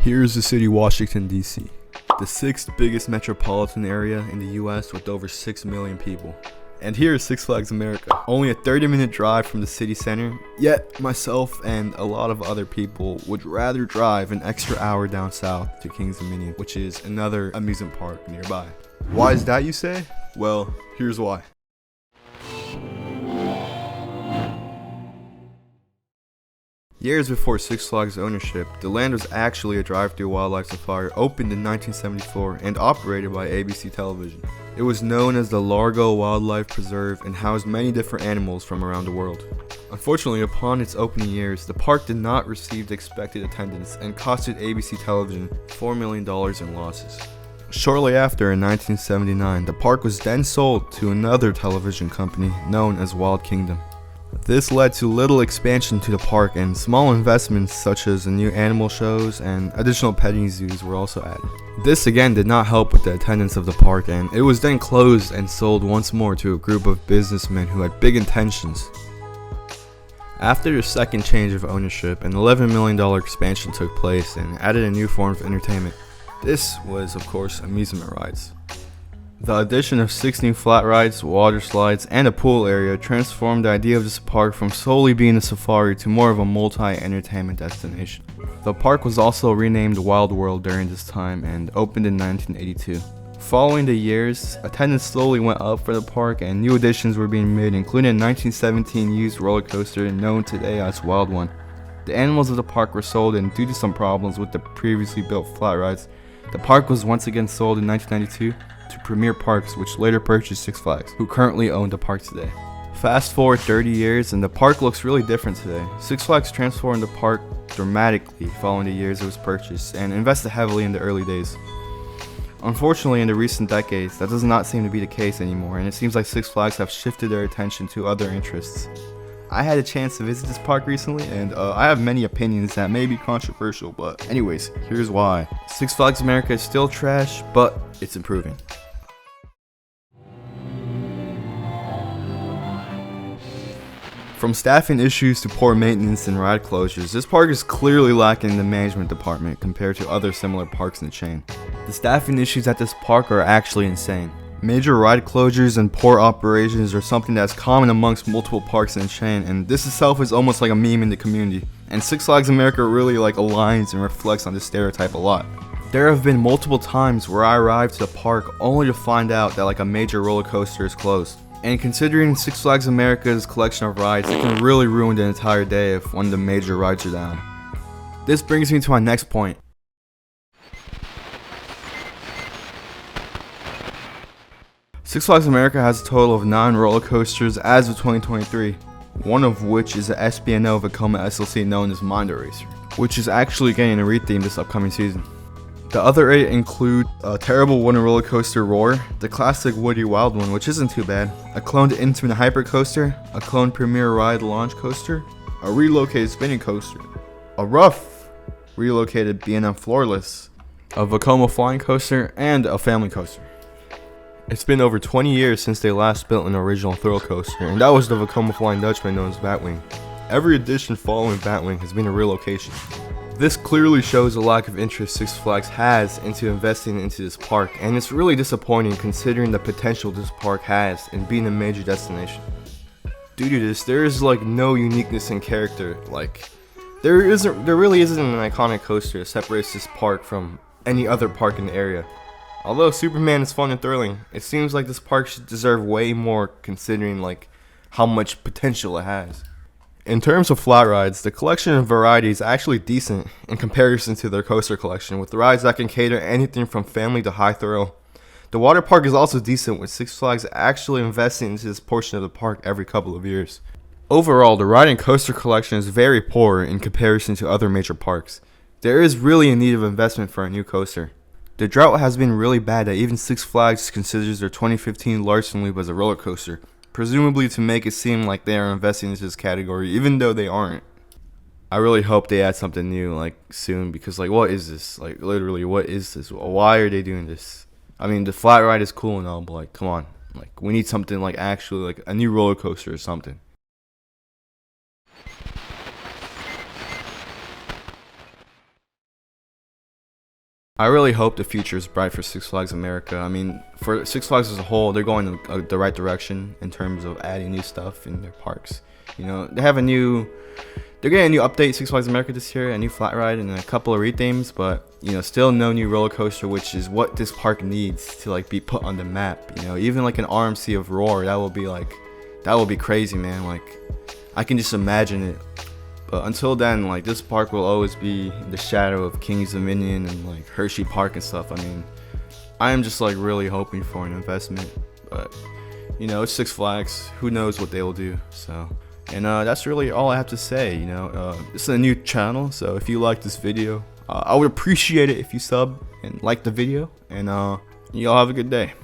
Here's the city Washington DC, the sixth biggest metropolitan area in the US with over 6 million people. And here is Six Flags America, only a 30-minute drive from the city center, yet myself and a lot of other people would rather drive an extra hour down south to Kings Dominion, which is another amusement park nearby. Why is that, you say? Well, here's why. Years before Six Flags ownership, the land was actually a drive-through wildlife safari opened in 1974 and operated by ABC Television. It was known as the Largo Wildlife Preserve and housed many different animals from around the world. Unfortunately, upon its opening years, the park did not receive the expected attendance and costed ABC Television $4 million in losses. Shortly after, in 1979, the park was then sold to another television company known as Wild Kingdom. This led to little expansion to the park, and small investments such as the new animal shows and additional petting zoos were also added. This again did not help with the attendance of the park, and it was then closed and sold once more to a group of businessmen who had big intentions. After the second change of ownership, an $11 million expansion took place and added a new form of entertainment. This was, of course, amusement rides. The addition of 6 new flat rides, water slides, and a pool area transformed the idea of this park from solely being a safari to more of a multi-entertainment destination. The park was also renamed Wild World during this time and opened in 1982. Following the years, attendance slowly went up for the park and new additions were being made, including a 1917 used roller coaster known today as Wild One. The animals of the park were sold, and due to some problems with the previously built flat rides, the park was once again sold in 1992 to Premier Parks, which later purchased Six Flags, who currently own the park today. Fast forward 30 years and the park looks really different today. Six Flags transformed the park dramatically following the years it was purchased and invested heavily in the early days. Unfortunately, in the recent decades, that does not seem to be the case anymore, and it seems like Six Flags have shifted their attention to other interests. I had a chance to visit this park recently, and I have many opinions that may be controversial, but anyways, here's why. Six Flags America is still trash, but it's improving. From staffing issues to poor maintenance and ride closures, this park is clearly lacking in the management department compared to other similar parks in the chain. The staffing issues at this park are actually insane. Major ride closures and poor operations are something that's common amongst multiple parks in the chain, and this itself is almost like a meme in the community. And Six Flags America really aligns and reflects on this stereotype a lot. There have been multiple times where I arrived to the park only to find out that a major roller coaster is closed. And considering Six Flags America's collection of rides, it can really ruin the entire day if one of the major rides are down. This brings me to my next point. Six Flags America has a total of 9 roller coasters as of 2023, one of which is the SBNO Vekoma SLC known as Mind Eraser, which is actually getting a retheme this upcoming season. The other 8 include a terrible wooden roller coaster Roar, the classic Woody Wild One, which isn't too bad, a cloned Intamin Hyper Coaster, a cloned Premier Ride Launch Coaster, a relocated spinning coaster, a rough relocated B&M Floorless, a Vekoma Flying Coaster, and a family coaster. It's been over 20 years since they last built an original thrill coaster, and that was the Vekoma Flying Dutchman known as Batwing. Every addition following Batwing has been a relocation. This clearly shows the lack of interest Six Flags has into investing into this park, and it's really disappointing considering the potential this park has in being a major destination. Due to this, there is no uniqueness in character. There really isn't an iconic coaster that separates this park from any other park in the area. Although Superman is fun and thrilling, it seems like this park should deserve way more considering how much potential it has. In terms of flat rides, the collection of variety is actually decent in comparison to their coaster collection, with rides that can cater anything from family to high thrill. The water park is also decent, with Six Flags actually investing into this portion of the park every couple of years. Overall, the ride and coaster collection is very poor in comparison to other major parks. There is really a need of investment for a new coaster. The drought has been really bad that even Six Flags considers their 2015 Larson Loop as a roller coaster, presumably to make it seem like they are investing into this category, even though they aren't. I really hope they add something new soon, because what is this? Literally, what is this? Why are they doing this? I mean, the flat ride is cool and all, but come on. We need something actually a new roller coaster or something. I really hope the future is bright for Six Flags America. I mean, for Six Flags as a whole, they're going in the right direction in terms of adding new stuff in their parks. You know, they're getting a new update, Six Flags America this year, a new flat ride and a couple of rethemes, but you know, still no new roller coaster, which is what this park needs to like be put on the map. You know, even like an RMC of Roar, that will be crazy, man. Like, I can just imagine it. But until then, like, this park will always be in the shadow of King's Dominion and like Hershey Park and stuff. I mean, I am just like really hoping for an investment, but you know, it's Six Flags. Who knows what they will do? So, and that's really all I have to say. You know, this is a new channel, so if you like this video, I would appreciate it if you sub and like the video. And y'all have a good day.